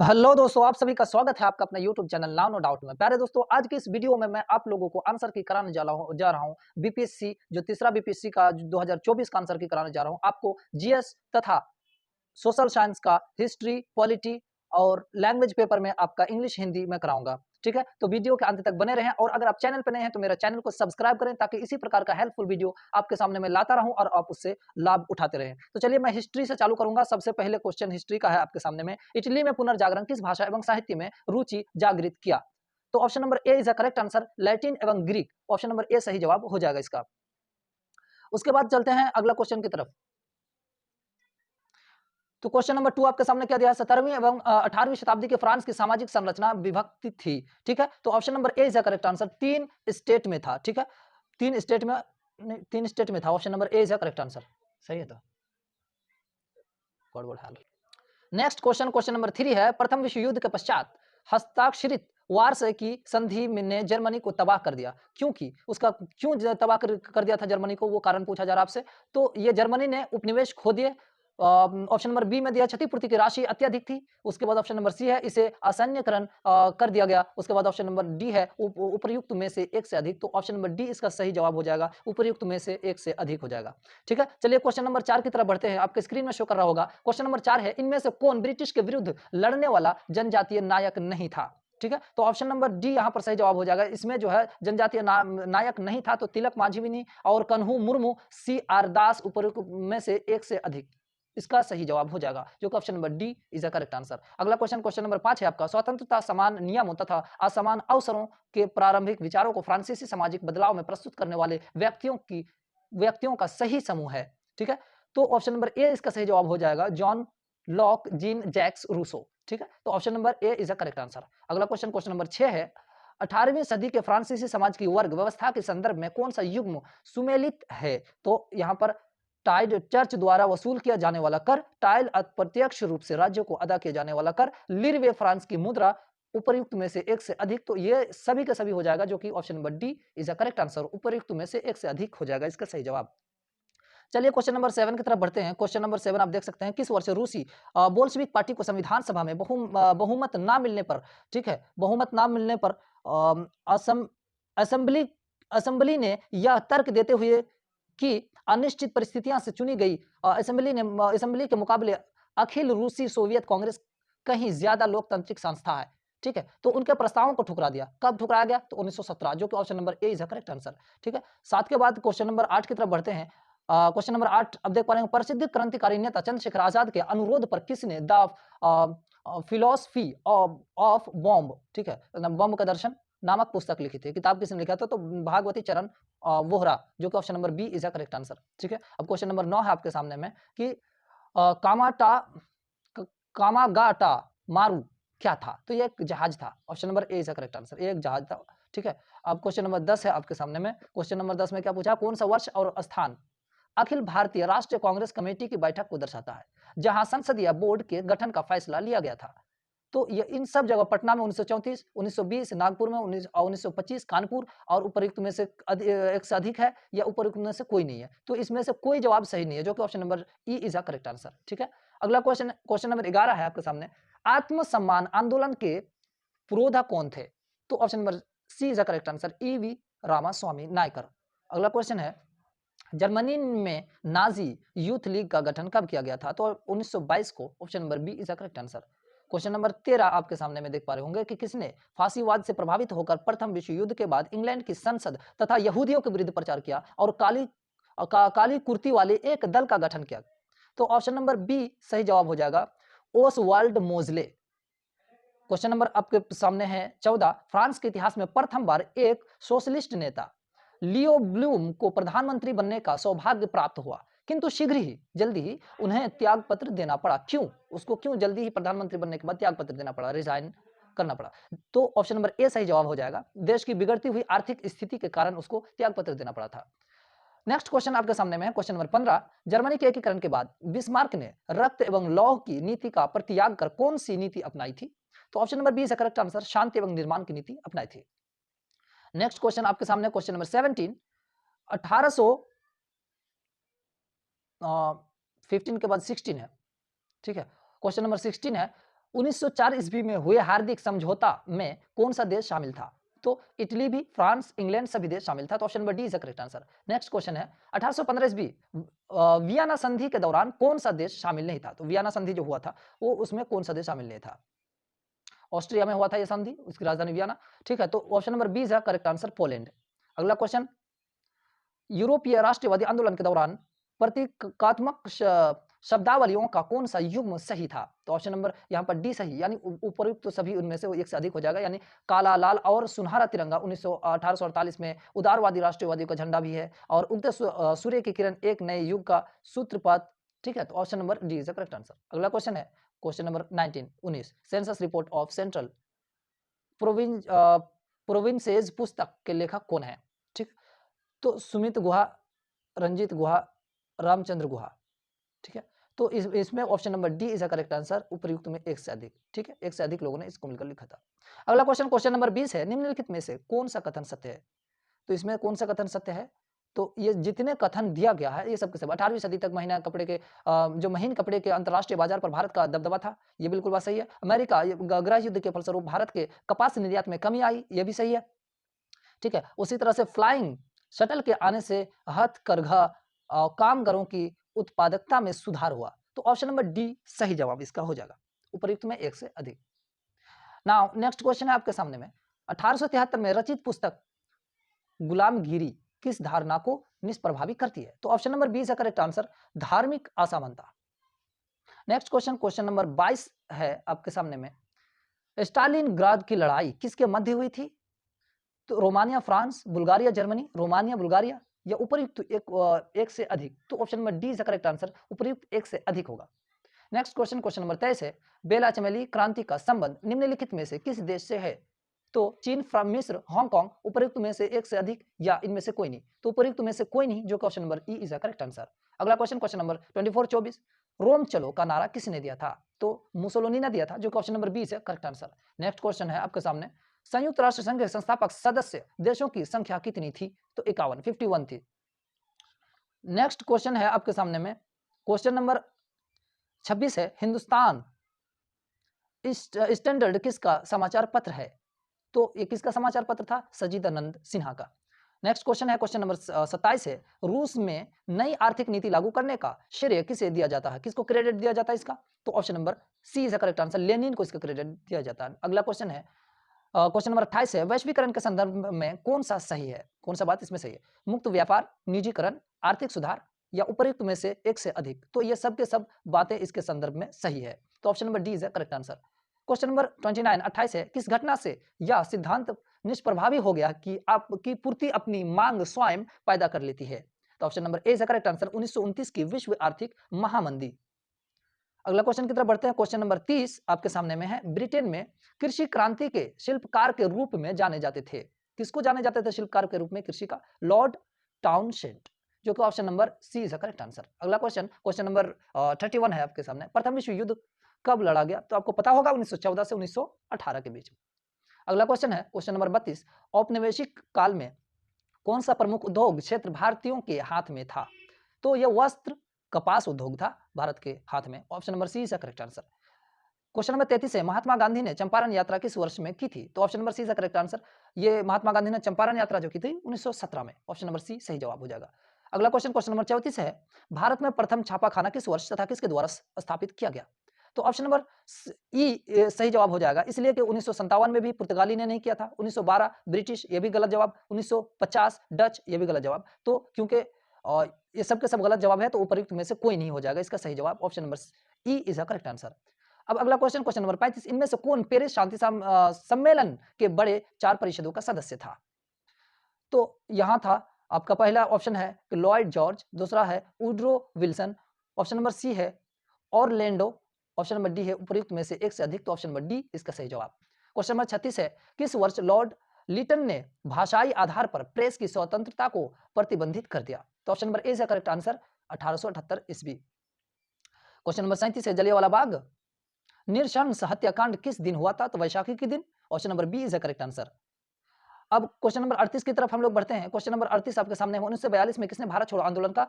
Hello दोस्तों, आप सभी का स्वागत है आपका अपना YouTube channel now no doubt में। प्यारे दोस्तों, आज की इस वीडियो में मैं आप लोगों को आंसर की कराने जा रहा हूं बीपीएससी, जो तीसरा बीपीएससी का 2024 का आंसर की कराने जा रहा हूं आपको। जीएस तथा सोशल साइंस का हिस्ट्री, पॉलिटी और लैंग्वेज पेपर में आपका इंग्लिश, हिंदी में कराऊंगा। ठीक है, तो वीडियो के अंत तक बने रहें और अगर आप चैनल पर नए हैं तो मेरा चैनल को सब्सक्राइब करें ताकि इसी प्रकार का हेल्पफुल वीडियो आपके सामने मैं लाता रहूं और आप उससे लाभ उठाते रहें। तो चलिए मैं हिस्ट्री से चालू करूंगा। सबसे पहले क्वेश्चन हिस्ट्री का है आपके सामने में। इटली में पुनर्जागरण किस भाषा एवं साहित्य में रुचि जागृत किया? तो option number A is the correct answer, Latin एवं ग्रीक। ऑप्शन नंबर ए सही जवाब हो जाएगा इसका। उसके बाद चलते हैं अगला क्वेश्चन की तरफ। तो क्वेश्चन नंबर 2 आपके सामने क्या दिया है? 17वीं एवं 18वीं शताब्दी के फ्रांस की सामाजिक संरचना विभक्ति थी। ठीक है, तो option number A is the correct answer. 3 state में था। ठीक है, 3 स्टेट में नहीं, 3 स्टेट में था। Option number A is the correct answer. सही है। तो गड़बड़ हाल। नेक्स्ट क्वेश्चन, क्वेश्चन नंबर 3 है। प्रथम विश्व युद्ध के पश्चात हस्ताक्षरित वार्से की संधि ने जर्मनी को तबाह कर दिया। क्योंकि उसका क्यों तबाह कर दिया था जर्मनी को, वो कारण पूछा जा रहा है आपसे। तो ये जर्मनी ने उपनिवेश खो दिए। ऑप्शन नंबर बी में दिया क्षतिपूर्ति की राशि अत्यधिक थी। उसके बाद ऑप्शन नंबर सी है इसे असैन्यकरण कर दिया गया। उसके बाद ऑप्शन नंबर डी है उपर्युक्त में से एक से अधिक। तो ऑप्शन नंबर डी इसका सही जवाब हो जाएगा, उपर्युक्त में से एक से अधिक हो जाएगा। ठीक है, चलिए क्वेश्चन नंबर 4 की तरफ बढ़ते हैं। आपके स्क्रीन में शो कर रहा होगा। क्वेश्चन नंबर 4 है, इनमें से कौन ब्रिटिश के विरुद्ध लड़ने वाला जनजातीय नायक नहीं था? ठीक है, तो ऑप्शन नंबर डी यहां पर सही जवाब हो जाएगा। इसमें जो है जनजातीय नायक नहीं था, तो तिलक मांझी भी नहीं और कन्हू मुर्मू, सी आर दास उपर्युक्त में से एक से अधिक इसका सही जवाब हो जाएगा, जो कि option number D is the correct answer. अगला क्वेश्चन, क्वेश्चन नंबर 5 है आपका। स्वतंत्रता, समान नियमों तथा असमान अवसरों के प्रारंभिक विचारों को फ्रांसीसी सामाजिक बदलाव में प्रस्तुत करने वाले व्यक्तियों का सही समूह है। ठीक है, तो ऑप्शन नंबर ए इसका सही जवाब हो जाएगा, John Locke, Jean Jacques Rousseau. ठीक है, तो option number A is the correct answer. अगला क्वेश्चन, क्वेश्चन नंबर 6 है। 18वीं सदी के फ्रांसीसी समाज की वर्ग व्यवस्था के संदर्भ में कौन सा युग्म सुमेलित है? तो यहां पर टाइड चर्च द्वारा वसूल किया जाने वाला कर, टाइल अप्रत्यक्ष रूप से राज्यों को अदा किया जाने वाला कर, लिरवे फ्रांस की मुद्रा, उपर्युक्त में से एक से अधिक। तो ये सभी के सभी हो जाएगा, जो कि option number D is the correct answer, उपर्युक्त में से एक से अधिक हो जाएगा इसका सही जवाब। चलिए क्वेश्चन नंबर 7 की तरफ बढ़ते हैं। क्वेश्चन नंबर 7 आप देख सकते हैं, किस वर्ष रूसी बोल्शेविक पार्टी को संविधान सभा में बहुमत ना मिलने पर, ठीक है, बहुमत ना मिलने पर असेंबली असेंबली ने यह तर्क देते हुए कि अनिश्चित परिस्थितियां से चुनी गई असेंबली के मुकाबले अखिल रूसी सोवियत कांग्रेस कहीं ज्यादा लोकतांत्रिक संस्था है। ठीक है, तो उनके प्रस्तावों को ठुकरा दिया। कब ठुकराया गया? तो 1917, जो कि option number A is the correct answer. ठीक है, साथ के बाद क्वेश्चन नंबर 8 की तरफ बढ़ते हैं। क्वेश्चन नंबर 8 अब देख पा रहे हैं। प्रसिद्ध क्रांतिकारी नेता चंद्रशेखर आजाद के अनुरोध पर किसने द फिलोसफी ऑफ बॉम्ब, ठीक है, बॉम्ब का दर्शन नामक पुस्तक लिखी थी? किताब किसने लिखा था? तो भागवती चरण वोहरा, जो कि option number B is the correct answer. ठीक है, अब क्वेश्चन नंबर 9 है आपके सामने में कि कामाटा कामागाटा मारू क्या था? तो ये एक जहाज था। Option number A is the correct answer, एक जहाज था। ठीक है, अब क्वेश्चन नंबर 10 है आपके सामने में। क्वेश्चन नंबर 10 में क्या पूछा? कौन सा वर्ष और स्थान अखिल भारतीय राष्ट्रीय कांग्रेस कमेटी की बैठक को दर्शाता है, जहां संसदीय बोर्ड के गठन का फैसला लिया गया था? तो ये इन सब जगह पटना में 1934, 1920 नागपुर में 1925 कानपुर, और उपर्युक्त में से एक से अधिक है या उपर्युक्त में से कोई नहीं है। तो इसमें से कोई जवाब सही नहीं है, जो कि option number E is the correct answer. ठीक है, अगला क्वेश्चन, क्वेश्चन नंबर 11 है आपके सामने। आत्मसम्मान आंदोलन के पुरोधा कौन थे? तो option number C is the correct answer, E V. Ramaswamy Naicker. अगला क्वेश्चन है, जर्मनी में नाजी यूथ लीग का गठन कब किया गया था? तो 1922 को। Option number B is the correct answer. Question number 13 आपके सामने में देख पा रहे होंगे कि किसने फांसीवाद से प्रभावित होकर प्रथम विश्व युद्ध के बाद इंग्लैंड की संसद तथा यहूदियों के विरुद्ध प्रचार किया और काली कुर्ती वाले एक दल का गठन किया? तो ऑप्शन नंबर बी सही जवाब हो जाएगा, ओसवाल्ड मोजले। क्वेश्चन नंबर आपके सामने है 14। फ्रांस के इतिहास में प्रथम बार एक सोशलिस्ट नेता लियो ब्लूम को प्रधानमंत्री बनने का सौभाग्य प्राप्त हुआ, किंतु जल्दी ही उन्हें त्याग पत्र देना पड़ा। क्यों? उसको क्यों जल्दी ही प्रधानमंत्री बनने के बाद त्याग पत्र देना पड़ा, रिजाइन करना पड़ा? तो ऑप्शन नंबर ए सही जवाब हो जाएगा, देश की बिगड़ती हुई आर्थिक स्थिति के कारण उसको त्याग पत्र देना पड़ा था। नेक्स्ट क्वेश्चन आपके सामने में है, क्वेश्चन नंबर 15। जर्मनी के एकीकरण के बाद बिस्मार्क ने रक्त एवं लौह की नीति का परित्याग कर कौन सी नीति अपनाई थी? तो option number B is the correct answer, शांति एवं निर्माण की नीति अपनाई थी। नेक्स्ट क्वेश्चन आपके सामने, क्वेश्चन नंबर 17। 1815 के बाद 16 है। ठीक है, क्वेश्चन नंबर 16 है, 1904 ईस्वी में हुए हार्दिक समझौता में कौन सा देश शामिल था? तो इटली भी, फ्रांस, इंग्लैंड सभी देश शामिल था। तो option number D is the correct answer. Next question है 1815 ईस्वी वियना संधि के दौरान कौन सा देश शामिल नहीं था? तो वियना संधि जो हुआ था वो उसमें कौन सा देश शामिल नहीं था? ऑस्ट्रिया में हुआ था यह संधि, उसकी राजधानी वियना। ठीक है, तो option number B is the correct answer, Poland. अगला क्वेश्चन, यूरोपीय राष्ट्रवादी आंदोलन के दौरान प्रतीकात्मक शब्दावलियों का कौन सा युग्म सही था? तो ऑप्शन नंबर यहाँ पर डी सही, यानी उपयुक्त तो सभी उनमें से एक से अधिक हो जाएगा, यानी काला, लाल और सुनहरा तिरंगा 1848 में उदारवादी राष्ट्रवादी का झंडा भी है, और उगते सूर्य की किरण एक नए युग का सूत्रपात। ठीक है, तो option number D is the correct answer. अगला क्वेश्चन है question number 19 census report of central provinces पुस्तक के लेखक कौन है? ठीक, तो सुमित गुहा, रंजीत गुहा, रामचंद्र गुहा। ठीक है, तो इसमें option number D is the correct answer, उपयुक्त में एक से अधिक। ठीक है, एक से अधिक लोगों ने इसको मिलकर लिखा था। अगला क्वेश्चन क्वेश्चन नंबर 20 है, निम्नलिखित में से कौन सा कथन सत्य है? तो इसमें कौन सा कथन सत्य है? तो ये जितने कथन दिया गया है ये सब के सब 18वीं सदी तक महीना कपड़े के जो महीन कपड़े के अंतर्राष्ट्रीय बाजार पर भारत का दबदबा था, ये बिल्कुल बात सही है। अमेरिका गृह युद्ध के फलस्वरूप भारत के कपास निर्यात में कमी आई, ये भी सही है। ठीक है, उसी तरह से फ्लाइंग शटल के आने से हथकरघा कामगारों की उत्पादकता में सुधार हुआ। तो ऑप्शन नंबर डी सही जवाब इसका हो जाएगा, उपयुक्त में एक से अधिक। नाउ नेक्स्ट क्वेश्चन है आपके सामने में, 1873 में रचित पुस्तक गुलामगिरी किस धारणा को निष्प्रभावी करती है? तो option number B is the correct answer, धार्मिक असमानता। नेक्स्ट क्वेश्चन क्वेश्चन नंबर 22 है आपके सामने में, स्टालिनग्राद की लड़ाई किसके मध्य हुई थी? तो Romania France, Bulgaria Germany, Romania Bulgaria, या उपयुक्त एक से अधिक। तो option number D is the correct answer, उपयुक्त एक से अधिक होगा। नेक्स्ट क्वेश्चन क्वेश्चन नंबर 23 है, बेला चमेली क्रांति का संबंध निम्नलिखित में से किस देश से है? तो चीन, मिस्र, हांगकांग, उपयुक्त में से एक से अधिक या इनमें से कोई नहीं। तो उपयुक्त में से कोई नहीं, जो कि option number E is the correct answer. अगला क्वेश्चन क्वेश्चन नंबर 24 रोम चलो का नारा किसने दिया था? तो मुसोलिनी ने दिया था, जो कि option number B is correct answer. Next question है आपके सामने, संयुक्त राष्ट्र संघ के संस्थापक सदस्य देशों की संख्या कितनी थी? तो 51 थी। नेक्स्ट क्वेश्चन है आपके सामने में क्वेश्चन नंबर 26 है, हिंदुस्तान स्टैंडर्ड किसका समाचार पत्र है? तो ये किसका समाचार पत्र था? सचिदानंद सिन्हा का। नेक्स्ट क्वेश्चन है क्वेश्चन नंबर 27 है, रूस में नई आर्थिक नीति लागू करने का श्रेय किसे दिया जाता है? किसको क्रेडिट दिया जाता है इसका? तो option number C is the correct answer, Lenin को इसका क्रेडिट दिया जाता है। अगला क्वेश्चन है क्वेश्चन नंबर 28 है, वैश्वीकरण के संदर्भ में कौन सा सही है? कौन सा बात इसमें सही है? मुक्त व्यापार, निजीकरण, आर्थिक सुधार, या उपयुक्त में से एक से अधिक। तो ये सब के सब बातें इसके संदर्भ में सही है। तो option number D is the correct answer. Question number 28 है, किस घटना से यह सिद्धांत निष्प्रभावी हो गया कि आपकी पूर्ति अपनी मांग स्वयं पैदा कर लेती है? तो option number A is the correct answer, 1929 की विश्व आर्थिक महामंदी। अगला क्वेश्चन की तरफ बढ़ते हैं, क्वेश्चन नंबर 30 आपके सामने में है, ब्रिटेन में कृषि क्रांति के शिल्पकार के रूप में जाने जाते थे। किसको जाने जाते थे शिल्पकार के रूप में कृषि का? लॉर्ड टाउनशेंड, जो कि option number C is the correct answer. अगला क्वेश्चन क्वेश्चन नंबर 31 है आपके सामने, प्रथम विश्व युद्ध कब लड़ा गया? तो आपको पता होगा 1914 से 1918 के बीच। अगला क्वेश्चन है क्वेश्चन नंबर 32, औपनिवेशिक काल में कौन सा प्रमुख उद्योग क्षेत्र भारतीयों के हाथ में था? तो यह वस्त्र कपास उद्योग था भारत के हाथ में। Option number C is the correct answer. Question number 33 है, महात्मा गांधी ने चंपारण यात्रा किस वर्ष में की थी? तो option number C is the correct answer, ये महात्मा गांधी ने चंपारण यात्रा जो की थी 1917 में। ऑप्शन नंबर सी सही जवाब हो जाएगा। अगला क्वेश्चन क्वेश्चन नंबर 34 है, भारत में प्रथम छापाखाना किस वर्ष तथा किसके द्वारा स्थापित किया गया? तो ऑप्शन नंबर ई सही जवाब हो जाएगा, इसलिए कि 1957 में भी पुर्तगाली ने नहीं किया था, 1912 ब्रिटिश, ये भी गलत जवाब, 1950 डच, ये भी गलत जवाब। तो क्योंकि ये सब के सब गलत जवाब है, तो उपयुक्त में से कोई नहीं हो जाएगा, इसका सही जवाब option number E is the correct answer. अब अगला क्वेश्चन क्वेश्चन नंबर 35, इनमें से कौन पेरिस शांति सम्मेलन के बड़े 4 परिषदों का सदस्य था? तो यहां था आपका पहला ऑप्शन है कि लॉयड जॉर्ज, दूसरा है Woodrow Wilson, option number C है ऑरलैंडो, ऑप्शन नंबर डी है उपयुक्त में से एक से अधिक। तो ऑप्शन नंबर डी इसका सही जवाब। क्वेश्चन नंबर 36 है, किस वर्ष लॉर्ड लिटन ने भाषाई आधार पर प्रेस की स्वतंत्रता को प्रतिबंधित कर दिया? तो option number A is the correct answer, 1878 ईस्वी। क्वेश्चन नंबर 37 है, जलियांवाला बाग नृशंस हत्याकांड किस दिन हुआ था? तो वैशाखी के दिन। Option number B is the correct answer. अब क्वेश्चन नंबर 38 की तरफ हम लोग बढ़ते हैं। क्वेश्चन नंबर 38 आपके सामने है, 1942 में किसने भारत छोड़ो आंदोलन का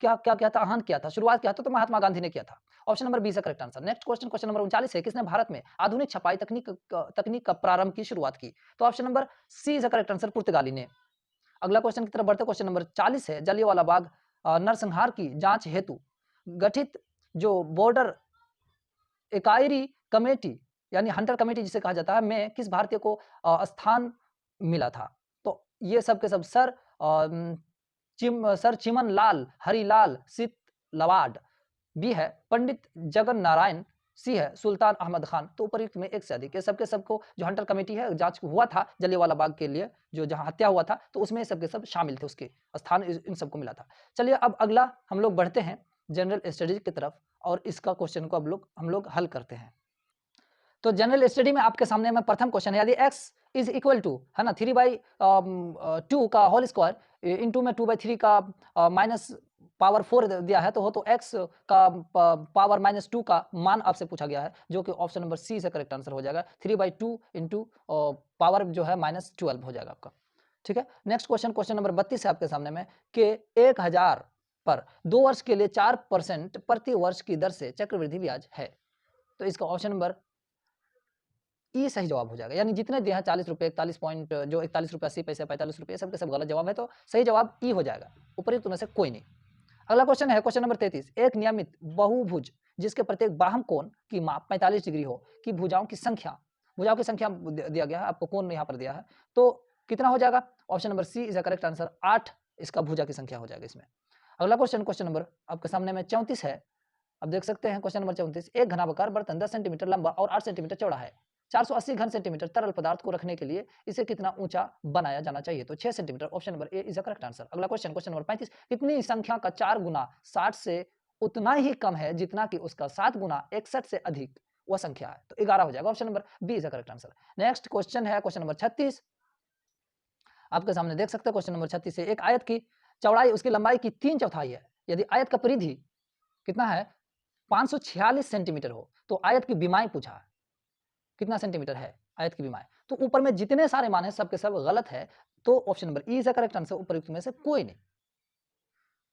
क्या क्या किया था? आहन किया था, शुरुआत किया था तो महात्मा गांधी ने किया था। Option number B is the correct answer. Next question, question number 39 है, किसने भारत में आधुनिक छपाई तकनीक का प्रारंभ की शुरुआत की? तो option number C is the correct answer, पुर्तगाली ने। अगला क्वेश्चन की तरफ बढ़ते, क्वेश्चन नंबर 40 है, जलियांवाला बाग नरसंहार की जांच हेतु गठित जो बॉर्डर एकायरी कमेटी यानी हंटर कमेटी जिसे कहा जाता है, में किस भारतीय को स्थान मिला था? तो ये सब के सब सर चिमन लाल हरिलाल सितलवाड, बी है पंडित जगन नारायण, सी है सुल्तान अहमद खान। तो उपयुक्त में एक से अधिक, ये सबके सबको जो हंटर कमेटी है जांच हुआ था जलियांवाला बाग के लिए, जो जहां हत्या हुआ था, तो उसमें सबके सब शामिल थे, उसके स्थान इन सबको मिला था। चलिए अब अगला हम लोग बढ़ते हैं जनरल स्टडीज की तरफ और इसका क्वेश्चन को अब हम लोग हल करते हैं। तो जनरल स्टडी में आपके सामने में प्रथम क्वेश्चन है, यदि x इज इक्वल टू है ना 3/2 का होल स्क्वायर इनटू में 2/3 का माइनस पावर 4 दिया है, तो हो तो x का पावर -2 का मान आपसे पूछा गया है, जो कि ऑप्शन नंबर सी से करेक्ट आंसर हो जाएगा। 3/2 इंटू पावर जो है -12 हो जाएगा आपका। ठीक है, नेक्स्ट क्वेश्चन, क्वेश्चन नंबर 32 है आपके सामने में कि 1000 पर 2 वर्ष के लिए 4% प्रति वर्ष की दर से चक्रवृद्धि ब्याज है। तो इसका ऑप्शन नंबर ई सही जवाब हो जाएगा, यानी जितने दिए हैं 40 रुपए 41 पॉइंट जो 41 रुपये 80 पैसे 45 रुपये सबके सब गलत जवाब है, तो सही जवाब ई हो जाएगा, उपयुक्त में से कोई नहीं। अगला क्वेश्चन है क्वेश्चन नंबर 33, एक नियमित बहुभुज जिसके प्रत्येक बाह्य कोण की माप 45 डिग्री हो की भुजाओं की संख्या दिया गया है, आपको कोण यहाँ पर दिया है, तो कितना हो जाएगा? Option number C is the correct answer, 8 इसका भुजा की संख्या हो जाएगा इसमें। अगला क्वेश्चन, क्वेश्चन नंबर आपके सामने में 34 है, अब देख सकते हैं क्वेश्चन नंबर 34, एक घनाभकार बर्तन 10 सेंटीमीटर लंबा और 8 सेंटीमीटर चौड़ा है, 480 घन सेंटीमीटर तरल पदार्थ को रखने के लिए इसे कितना ऊंचा बनाया जाना चाहिए? तो 6 centimetre, option number A is the correct answer. अगला क्वेश्चन, क्वेश्चन नंबर 35, कितनी संख्या का 4 गुना 60 से उतना ही कम है जितना कि उसका 7 गुना 61 से अधिक वह संख्या है? तो 11 हो जाएगा, option number B is the correct answer. Next question है क्वेश्चन नंबर 36, आपके सामने देख सकते हैं क्वेश्चन नंबर 36 से, एक आयत की चौड़ाई उसकी लंबाई की 3/4 है, यदि आयत का परिधि कितना है 546 सेंटीमीटर हो, तो आयत की बीमाई पूछा है, कितना सेंटीमीटर है आयत की बीमाई? तो ऊपर में जितने सारे मान है सबके सब गलत है, तो option number E is the correct answer, उपयुक्त में से कोई नहीं।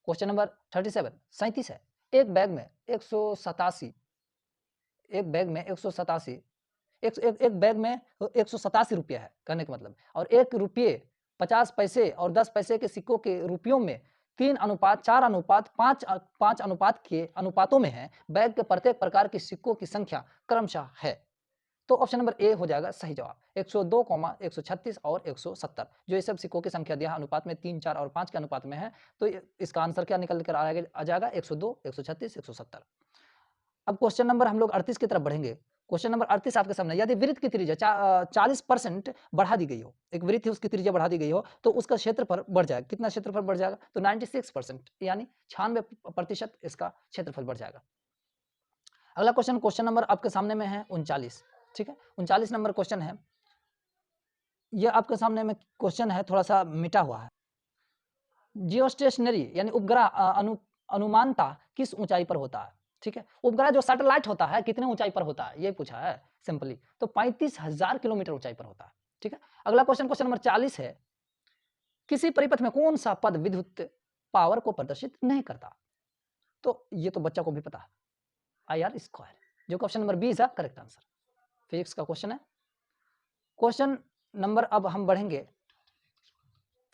क्वेश्चन नंबर 37 37 है, एक बैग में 187 एक बैग में 187 एक बैग में 187 रुपया है कहने का मतलब, और 1 रुपये 50 पैसे और 10 पैसे के सिक्कों के रुपयों में 3 अनुपात 4 अनुपात 5 अनुपात के अनुपातों में है, बैग के प्रत्येक प्रकार के सिक्कों की संख्या क्रमशः है, तो ऑप्शन नंबर ए हो जाएगा सही जवाब, 102, 136 और 170, जो ये सब सिक्कों की संख्या दिया अनुपात में 3, 4 और 5 के अनुपात में है, तो इसका आंसर क्या निकल कर आ जाएगा 102, 136, 170। अब क्वेश्चन नंबर हम लोग 38 की तरफ बढ़ेंगे। क्वेश्चन नंबर 38 आपके सामने, यदि वृत्त की त्रिज्या 40% बढ़ा दी गई हो, एक वृत्त है उसकी त्रिज्या बढ़ा दी गई हो, तो उसका क्षेत्रफल बढ़ जाएगा, कितना क्षेत्रफल बढ़ जाएगा? तो 96%, यानी 96% इसका क्षेत्रफल बढ़ जाएगा। अगला क्वेश्चन, क्वेश्चन नंबर आपके सामने में है 39, ठीक है, 39 नंबर क्वेश्चन है, यह आपके सामने में क्वेश्चन है थोड़ा सा मिटा हुआ है, जियोस्टेशनरी यानी उपग्रह अनुमानता किस ऊंचाई पर होता है? ठीक है, उपग्रह जो सैटेलाइट होता है कितने ऊंचाई पर होता है ये पूछा है सिंपली, तो 35,000 किलोमीटर ऊंचाई पर होता है। ठीक है, अगला क्वेश्चन, क्वेश्चन नंबर 40 है, किसी परिपथ में कौन सा पद विद्युत पावर को प्रदर्शित नहीं करता? तो ये तो बच्चा को भी पता है, IR स्क्वायर, जो option number B is the correct answer, physics का क्वेश्चन है। क्वेश्चन नंबर अब हम बढ़ेंगे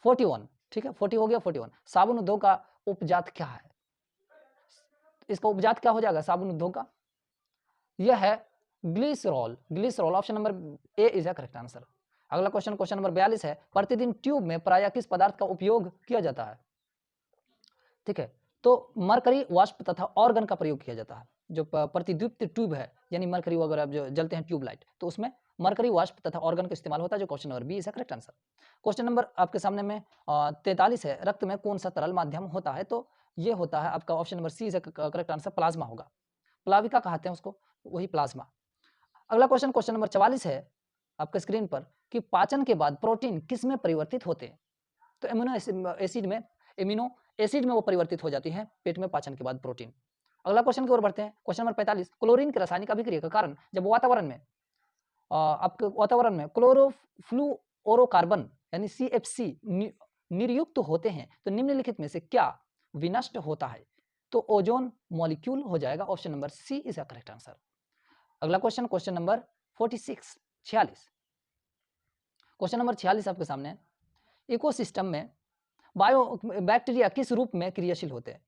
41, ठीक है, 40 हो गया, 41, साबुन उद्योग का उपजात क्या है? इसका उपजात क्या हो जाएगा साबुन उद्योग का? यह है glycerol, glycerol, option number A is the correct answer. अगला क्वेश्चन, क्वेश्चन नंबर 42 है, प्रतिदिन ट्यूब में प्रायः किस पदार्थ का उपयोग किया जाता है? ठीक है, तो मरकरी वाष्प तथा ऑर्गन का प्रयोग किया जाता है, जो प्रतिदीप्त ट्यूब है यानी मरकरी वगैरह जो जलते हैं ट्यूबलाइट, तो उसमें मरकरी वाष्प तथा ऑर्गन का इस्तेमाल होता है, जो question number B is the correct answer. Question number आपके सामने में 43 है, रक्त में कौन सा तरल माध्यम होता है? तो ये होता है आपका option number C is the correct answer, plasma होगा, प्लाविका कहते हैं उसको, वही प्लाज्मा। अगला क्वेश्चन, क्वेश्चन नंबर 44 है आपके स्क्रीन पर, कि पाचन के बाद प्रोटीन किस में परिवर्तित होते हैं? तो एमिनो एसिड में वो परिवर्तित हो जाती है पेट में पाचन के बाद प्रोटीन। अगला क्वेश्चन की ओर बढ़ते हैं, क्वेश्चन नंबर 45, क्लोरीन की रासायनिक अभिक्रिया के कारण जब वातावरण में आपके वातावरण में क्लोरोफ्लुओरोकार्बन यानी CFC निर्युक्त होते हैं, तो निम्नलिखित में से क्या विनष्ट होता है? तो ओजोन मॉलिक्यूल हो जाएगा। Option number C is a correct answer. अगला क्वेश्चन, क्वेश्चन नंबर 46, 46। क्वेश्चन नंबर 46 आपके सामने है। इकोसिस्टम में बैक्टीरिया किस रूप में क्रियाशील होते हैं?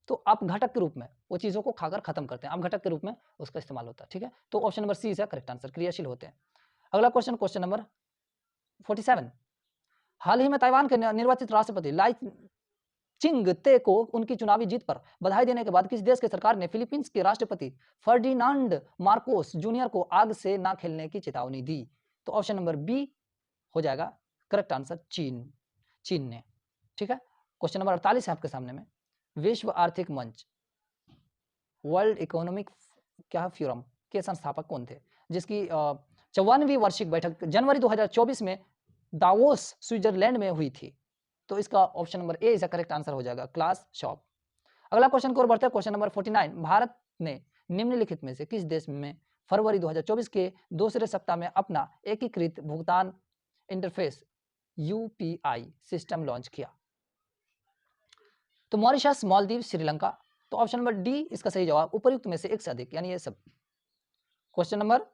तो आप घटक के रूप में वो चीजों को खाकर खत्म करते हैं, आप घटक के रूप में उसका इस्तेमाल होता है। ठीक है, तो option number C is correct answer, क्रियाशील होते हैं। अगला क्वेश्चन, क्वेश्चन नंबर 47। हाल ही में ताइवान के निर्वाचित राष्ट्रपति लाई चिंग-ते को उनकी चुनावी जीत पर बधाई देने के बाद किस देश की सरकार ने फिलीपींस के राष्ट्रपति फर्डिनांड मार्कोस जूनियर को आग से ना खेलने की चेतावनी दी? तो ऑप्शन नंबर बी हो जाएगा करेक्ट आंसर, चीन, चीन ने। ठीक है, क्वेश्चन नंबर 48 है आपके सामने में। विश्व आर्थिक मंच, वर्ल्ड इकोनॉमिक क्या फोरम के संस्थापक कौन थे, जिसकी 54वीं वार्षिक बैठक जनवरी 2024 में दावोस स्विट्जरलैंड में हुई थी? तो इसका ऑप्शन नंबर ए इसका करेक्ट आंसर हो जाएगा, क्लास शॉप। अगला क्वेश्चन को बढ़ते हैं, क्वेश्चन नंबर 49। भारत ने निम्नलिखित में से किस देश में फरवरी 2024 के दूसरे सप्ताह में अपना एकीकृत भुगतान इंटरफेस यूपीआई सिस्टम लॉन्च किया? तो मॉरिशस, मालदीव, श्रीलंका। तो ऑप्शन नंबर डी इसका सही जवाब, उपयुक्त में से एक से अधिक, यानी ये सब। क्वेश्चन नंबर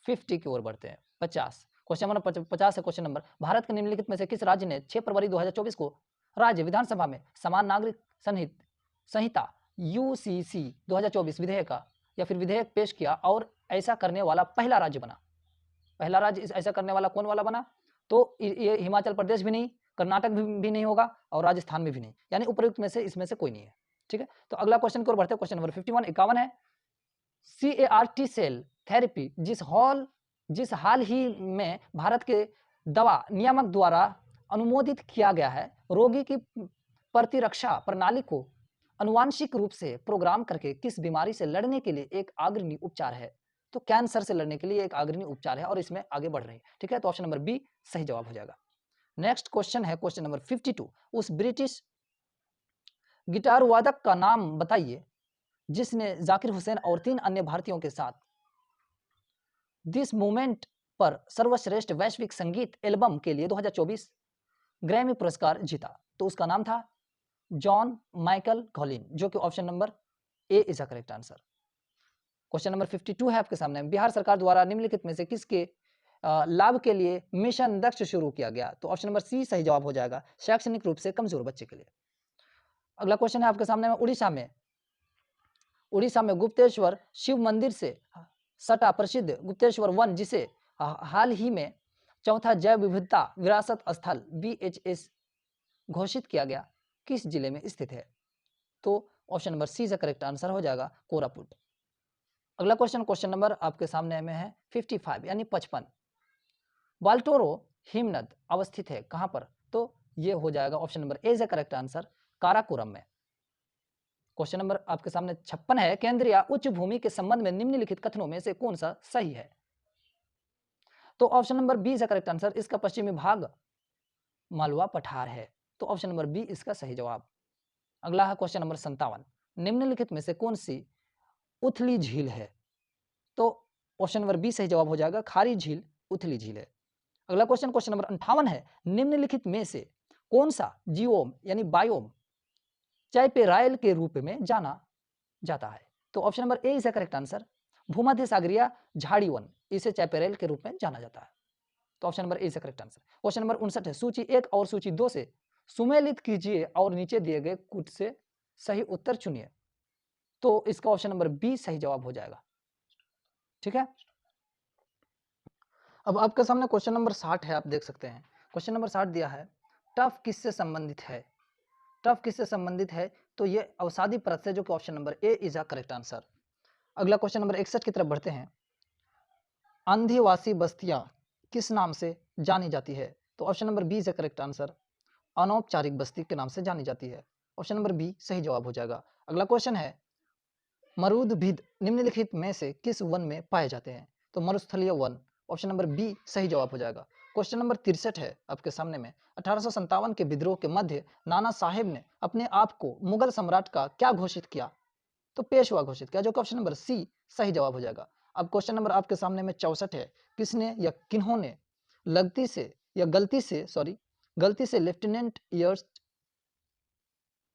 50 की ओर बढ़ते हैं, 50। क्वेश्चन नंबर 50 है क्वेश्चन नंबर, भारत के निम्नलिखित में से किस राज्य ने 6 फरवरी 2024 को राज्य विधानसभा में समान नागरिक संहिता यूसीसी 2024 विधेयक या फिर विधेयक पेश किया और ऐसा करने वाला पहला राज्य बना? पहला राज्य ऐसा करने वाला कौन वाला बना? तो ये हिमाचल प्रदेश भी नहीं, कर्नाटक भी नहीं होगा और राजस्थान में भी नहीं, यानी उपयुक्त में से इसमें से कोई नहीं है। ठीक है, तो अगला क्वेश्चन की ओर बढ़ते हैं, क्वेश्चन नंबर 51, 51 है। CAR-T सेल थेरेपी जिस हाल ही में भारत के दवा नियामक द्वारा अनुमोदित किया गया है, रोगी की प्रतिरक्षा प्रणाली को अनुवांशिक रूप से प्रोग्राम करके किस बीमारी से लड़ने के लिए एक अग्रणी उपचार है? तो कैंसर से लड़ने के लिए एक अग्रणी उपचार है और इसमें आगे बढ़ रही है। ठीक है, तो ऑप्शन नंबर बी सही जवाब हो जाएगा। नेक्स्ट क्वेश्चन है क्वेश्चन नंबर 52। उस ब्रिटिश गिटार वादक का नाम बताइए जिसने जाकिर हुसैन और 3 अन्य भारतीयों के साथ दिस मोमेंट पर सर्वश्रेष्ठ वैश्विक संगीत एल्बम के लिए 2024 ग्रैमी पुरस्कार जीता? तो उसका नाम था जॉन माइकल कॉलिन, जो कि option number A is a correct answer. Question number 52 है आपके सामने, बिहार सरकार द्वारा निम्नलिखित में से किसके लाभ के लिए मिशन दक्ष शुरू किया गया? तो ऑप्शन नंबर सी सही जवाब हो जाएगा, शैक्षणिक रूप से कमजोर बच्चे के लिए। अगला क्वेश्चन है आपके सामने में, उड़ीसा में गुप्तेश्वर शिव मंदिर से सटा प्रसिद्ध गुप्तेश्वर वन, जिसे हाल ही में चौथा जैव विविधता विरासत स्थल BHS घोषित किया गया, किस जिले में स्थित है? तो ऑप्शन नंबर सी से करेक्ट आंसर हो जाएगा, कोरापुट। अगला क्वेश्चन, क्वेश्चन नंबर आपके सामने में है 55 यानी 55। बाल्टोरो हिमनद अवस्थित है कहां पर? तो ये हो जाएगा ऑप्शन नंबर ए से करेक्ट आंसर, काराकोरम में। क्वेश्चन नंबर आपके सामने 56 है, केंद्रीय उच्च भूमि के संबंध में निम्नलिखित कथनों में से कौन सा सही है? तो ऑप्शन नंबर बी से करेक्ट आंसर, इसका पश्चिमी भाग मालवा पठार है। तो ऑप्शन नंबर बी इसका सही जवाब। अगला है क्वेश्चन नंबर 57, निम्नलिखित में से कौन सी उथली झील है? तो ऑप्शन नंबर बी सही जवाब हो जाएगा, खारी झील उथली झील है। अगला क्वेश्चन, क्वेश्चन नंबर 58 है, निम्नलिखित में से कौन सा जियोम यानी बायोम चैपेराइल के रूप में जाना जाता है? तो option number A is correct answer, भूमध्य सागरीय झाड़ी वन, इसे चैपेराइल के रूप में जाना जाता है। तो option number A is correct answer. Question number 59 है, सूची 1 और सूची 2 से सुमेलित कीजिए और नीचे दिए गए कुछ से सही उत्तर चुनिए। तो इसका ऑप्शन नंबर बी सही जवाब हो जाएगा। ठीक है, अब आपके सामने क्वेश्चन नंबर 60 है, आप देख सकते हैं क्वेश्चन नंबर 60 दिया है, टफ किससे संबंधित है? टफ किससे संबंधित है? तो ये अवसादी परत से, जो कि option number A is a correct answer. अगला क्वेश्चन नंबर 61 की तरफ बढ़ते हैं, आंधीवासी बस्तियां किस नाम से जानी जाती है? तो option number B is a correct answer, अनौपचारिक बस्ती के नाम से जानी जाती है। ऑप्शन नंबर बी सही जवाब हो जाएगा। अगला क्वेश्चन है, मरुदभिद निम्नलिखित में से किस वन में पाए जाते हैं? तो मरुस्थलीय वन, ऑप्शन नंबर बी सही जवाब हो जाएगा। क्वेश्चन नंबर 63 है आपके सामने में, 1857 के विद्रोह के मध्य नाना साहेब ने अपने आप को मुगल सम्राट का क्या घोषित किया? तो पेशवा घोषित किया, जो कि ऑप्शन नंबर सी सही जवाब हो जाएगा। अब क्वेश्चन नंबर आपके सामने में 64 है, किसने या किन्होंने गलती से लेफ्टिनेंट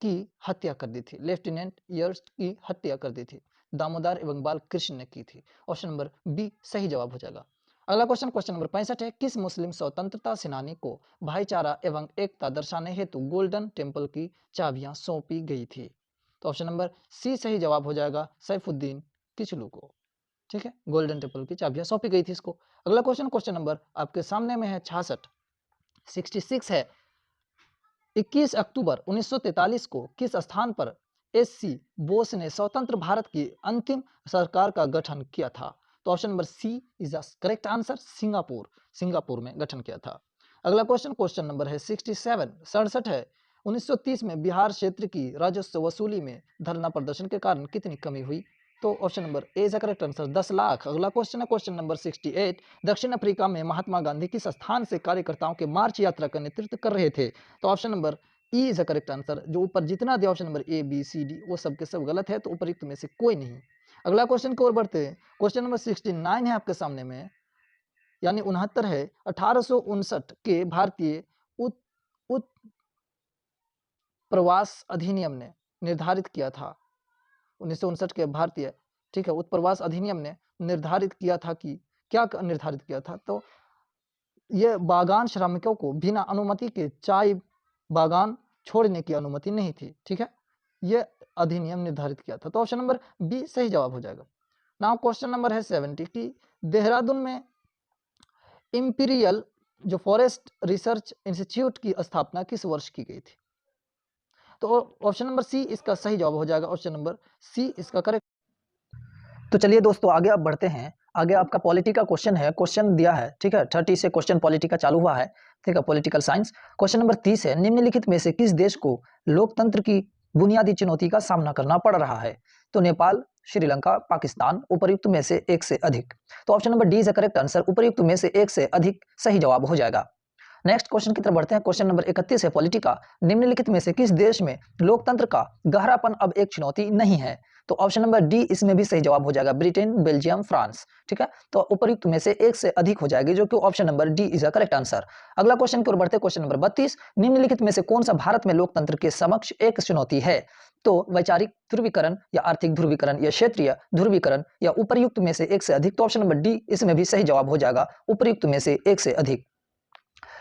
की हत्या कर दी थी? लेफ्टिनेंट यर्स की हत्या कर दी थी? दामोदर एवं बालकृष्ण ने की थी? ऑप्शन नंबर बी सही जवाब हो जाएगा। अगला क्वेश्चन, क्वेश्चन नंबर 65 है, किस मुस्लिम स्वतंत्रता सेनानी को भाईचारा एवं एकता दर्शाने हेतु गोल्डन टेम्पल की चाबियां सौंपी गई थी? तो ऑप्शन नंबर सी सही जवाब हो जाएगा, सैफुद्दीन किचलू को। ठीक है, गोल्डन टेम्पल की चाबियां सौंपी गई थी इसको। अगला क्वेश्चन, क्वेश्चन नंबर आपके सामने में है 66, 66 है, 21 अक्टूबर 1943 को किस स्थान पर एससी बोस ने स्वतंत्र भारत की अंतिम सरकार का गठन किया था? तो option number C is the correct answer, Singapore, Singapore में गठन किया था। अगला क्वेश्चन, क्वेश्चन नंबर है 67, 67 है, 1930 में बिहार क्षेत्र की राजस्व वसूली में धरना प्रदर्शन के कारण कितनी कमी हुई? तो option number A is the correct answer, 10 lakh. अगला क्वेश्चन है क्वेश्चन नंबर 68, दक्षिण अफ्रीका में महात्मा गांधी किस स्थान से कार्यकर्ताओं के मार्च यात्रा का नेतृत्व कर रहे थे? तो option number E is the correct answer. जो ऊपर जितना दिया option number A B C D वो सब के सब गलत है, तो उपयुक्त में से कोई नहीं। अगला क्वेश्चन की ओर बढ़ते हैं, क्वेश्चन नंबर 69 है आपके सामने में, यानी 69 है, 1859 के भारतीय उत, उत प्रवास अधिनियम ने निर्धारित किया था, 1959 के भारतीय, ठीक है, उत्प्रवास अधिनियम ने निर्धारित किया था कि क्या निर्धारित किया था? तो ये बागान श्रमिकों को बिना अनुमति के चाय बागान छोड़ने की अनुमति नहीं थी। ठीक है, ये अधिनियम निर्धारित किया था, तो ऑप्शन नंबर बी सही जवाब हो जाएगा। नाउ क्वेश्चन नंबर है 70 की देहरादून में इंपीरियल जो फॉरेस्ट रिसर्च इंस्टीट्यूट की स्थापना किस वर्ष की गई थी? तो ऑप्शन नंबर सी इसका सही जवाब हो जाएगा, ऑप्शन नंबर सी इसका करेक्ट। तो चलिए दोस्तों आगे आप बढ़ते हैं। आगे आपका पॉलिटी का क्वेश्चन है, क्वेश्चन दिया है, ठीक है, 30 से क्वेश्चन पॉलिटी का चालू हुआ है, ठीक है, पॉलिटिकल साइंस। क्वेश्चन नंबर 30 है, निम्नलिखित में से किस देश को लोकतंत्र की बुनियादी चुनौती का सामना करना पड़ रहा है? तो नेपाल, श्रीलंका, पाकिस्तान, उपर्युक्त में से एक से अधिक। तो option number D is the correct answer, उपर्युक्त में से एक से अधिक सही जवाब हो जाएगा। नेक्स्ट क्वेश्चन की तरफ बढ़ते हैं, क्वेश्चन नंबर 31 है पॉलिटी का, निम्नलिखित में से किस देश में लोकतंत्र का गहरापन अब एक चुनौती नहीं है? तो ऑप्शन नंबर डी इसमें भी सही जवाब हो जाएगा, ब्रिटेन, बेल्जियम, फ्रांस। ठीक है, तो उपयुक्त में से एक से अधिक हो जाएगी, जो कि option number D is the correct answer. अगला क्वेश्चन की ओर बढ़ते हैं, क्वेश्चन नंबर 32, निम्नलिखित में से कौन सा भारत में लोकतंत्र के समक्ष एक चुनौती है? तो वैचारिक ध्रुवीकरण या आर्थिक ध्रुवीकरण या क्षेत्रीय ध्रुवीकरण या उपर्युक्त में से एक से अधिक। तो ऑप्शन नंबर डी इसमें भी सही जवाब हो जाएगा, उपर्युक्त में से एक से अधिक।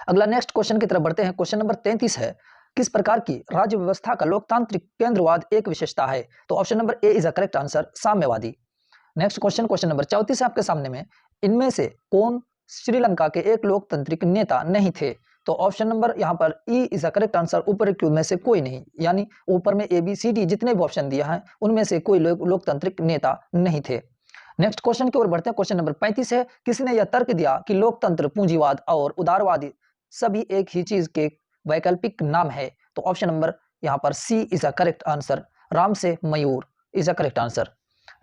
अगला नेक्स्ट क्वेश्चन की तरफ बढ़ते हैं, क्वेश्चन नंबर 33 है, किस प्रकार की राज्य व्यवस्था का लोकतांत्रिक केंद्रवाद एक विशेषता है? तो option number A is the correct answer, साम्यवादी। नेक्स्ट क्वेश्चन, क्वेश्चन नंबर 34 है आपके सामने में, इनमें से कौन श्रीलंका के एक लोकतांत्रिक नेता नहीं थे? तो ऑप्शन नंबर यहाँ पर ई इज द करेक्ट आंसर, ऊपर में से कोई नहीं, यानी ऊपर में ए बी सी डी जितने भी ऑप्शन दिया है उनमें से कोई लोकतांत्रिक नेता नहीं थे। नेक्स्ट क्वेश्चन की ओर बढ़ते हैं, क्वेश्चन नंबर 35 है, किसने यह तर्क दिया कि लोकतंत्र, पूंजीवाद और उदारवादी सभी एक ही चीज के वैकल्पिक नाम है? तो ऑप्शन नंबर यहाँ पर C is a correct answer, Ram से Mayur is a correct answer.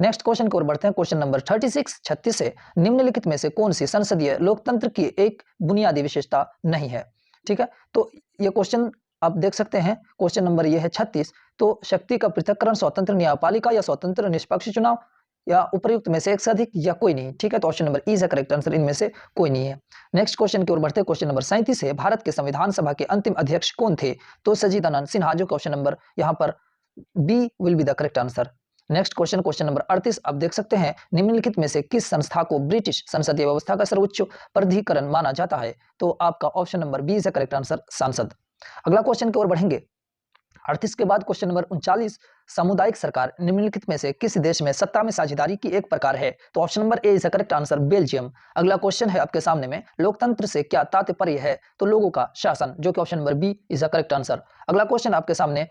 Next question की ओर बढ़ते हैं, क्वेश्चन नंबर 36, 36 से, निम्नलिखित में से कौन सी संसदीय लोकतंत्र की एक बुनियादी विशेषता नहीं है? ठीक है, तो ये क्वेश्चन आप देख सकते हैं, क्वेश्चन नंबर ये है 36, तो शक्ति का पृथक्करण, स्वतंत्र न्यायपालिका या स्वतंत्र निष्पक्ष चुनाव या उपर्युक्त में से एक से अधिक या कोई नहीं। ठीक है, तो option number E is the correct answer, इनमें से कोई नहीं है। नेक्स्ट क्वेश्चन की ओर बढ़ते हैं, क्वेश्चन नंबर 37 है, भारत के संविधान सभा के अंतिम अध्यक्ष कौन थे? तो सच्चिदानंद सिन्हा, जो ऑप्शन नंबर यहाँ पर B will be the correct answer. Next question, question number 38 आप देख सकते हैं, निम्नलिखित में से किस संस्था को ब्रिटिश संसदीय व्यवस्था का सर्वोच्च प्राधिकरण माना जाता है? तो आपका option number B is the correct answer, सांसद। अगला क्वेश्चन की ओर बढ़ेंगे, 38 के बाद क्वेश्चन नंबर 39, सामुदायिक सरकार निम्नलिखित में से किस देश में सत्ता में साझेदारी की एक प्रकार है? तो option number A is the correct answer, Belgium. अगला क्वेश्चन है आपके सामने में, लोकतंत्र से क्या तात्पर्य है? तो लोगों का शासन, जो कि option number B is the correct answer. अगला क्वेश्चन आपके सामने,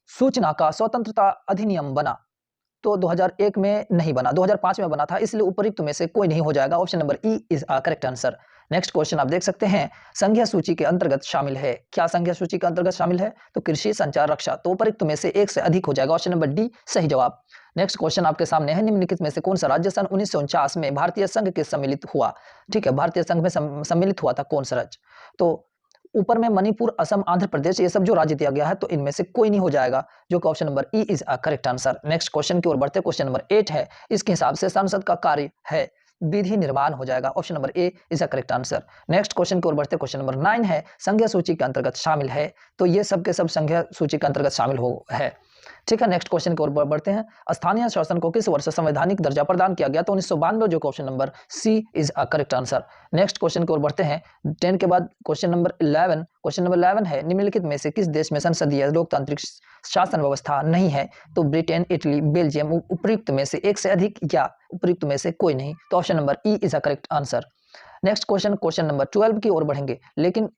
सूचना का स्वतंत्रता अधिनियम बना तो 2001 में नहीं बना, 2005 में बना था, इसलिए उपयुक्त में से कोई नहीं हो जाएगा, option number E is a correct answer. Next question आप देख सकते हैं, संघीय सूची के अंतर्गत शामिल है, क्या संघीय सूची के अंतर्गत शामिल है? तो कृषि, संचार, रक्षा, तो उपयुक्त में से एक से अधिक हो जाएगा, ऑप्शन नंबर डी सही जवाब। नेक्स्ट क्वेश्चन आपके सामने है, निम्नलिखित में से कौन सा राज्य सन 1949 में भारतीय संघ के सम्मिलित हुआ? ठीक है, भारतीय संघ में सम्मिलित हुआ था कौन सा राज्य? तो ऊपर में मणिपुर, असम, आंध्र प्रदेश, ये सब जो राज्य दिया गया है, तो इनमें से कोई नहीं हो जाएगा, जो कि option number E is a correct answer. Next question की ओर बढ़ते, क्वेश्चन नंबर 8 है, इसके हिसाब से संसद का कार्य है, विधि निर्माण हो जाएगा। Option number A is a correct answer. Next question की ओर बढ़ते, क्वेश्चन नंबर 9 है संज्ञा सूची के अंतर्गत शामिल है, तो ये सब के सब संज्ञा सूची के अंतर्गत शामिल हो है। ठीक है, नेक्स्ट क्वेश्चन की ओर बढ़ते हैं। स्थानीय शासन को किस वर्ष संवैधानिक दर्जा प्रदान किया गया? तो 1992, जो कि option number C is a correct answer. Next question की ओर बढ़ते हैं। 10 के बाद क्वेश्चन नंबर 11, क्वेश्चन नंबर 11 है निम्नलिखित में से किस देश में संसदीय लोकतांत्रिक शासन व्यवस्था नहीं है? तो ब्रिटेन, इटली, बेल्जियम, उपयुक्त में से एक से अधिक या उपयुक्त में से कोई नहीं? तो option number E is a correct answer. Next question, question number 12 की ओर बढ़ेंगे, लेकिन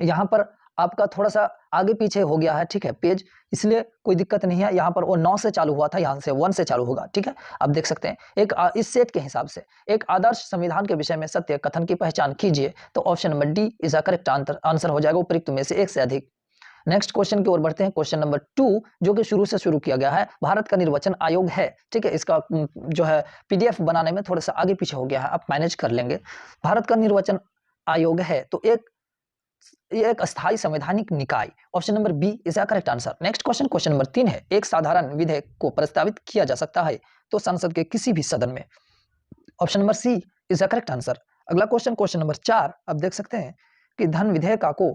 यहाँ पर आपका थोड़ा सा आगे पीछे हो गया है, ठीक है, पेज, इसलिए कोई दिक्कत नहीं है। यहाँ पर वो 9 से चालू हुआ था, यहाँ से 1 से चालू होगा। ठीक है, आप देख सकते हैं। इस सेट के हिसाब से एक आदर्श संविधान के विषय में सत्य कथन की पहचान कीजिए, तो option number D is a correct answer हो जाएगा, उपयुक्त में से एक से अधिक। नेक्स्ट क्वेश्चन की ओर बढ़ते हैं। क्वेश्चन नंबर 2, जो कि शुरू किया गया है, भारत का निर्वाचन आयोग है। ठीक है, इसका जो है पीडीएफ बनाने में थोड़ा सा आगे पीछे हो गया है, आप मैनेज कर लेंगे। भारत का निर्वाचन आयोग है, तो ये एक अस्थायी संवैधानिक निकाय, option number B is a correct answer. Next question, question number 3 है एक साधारण विधेयक को प्रस्तावित किया जा सकता है तो संसद के किसी भी सदन में? Option number C is a correct answer. अगला क्वेश्चन, क्वेश्चन नंबर 4, आप देख सकते हैं कि धन विधेयक को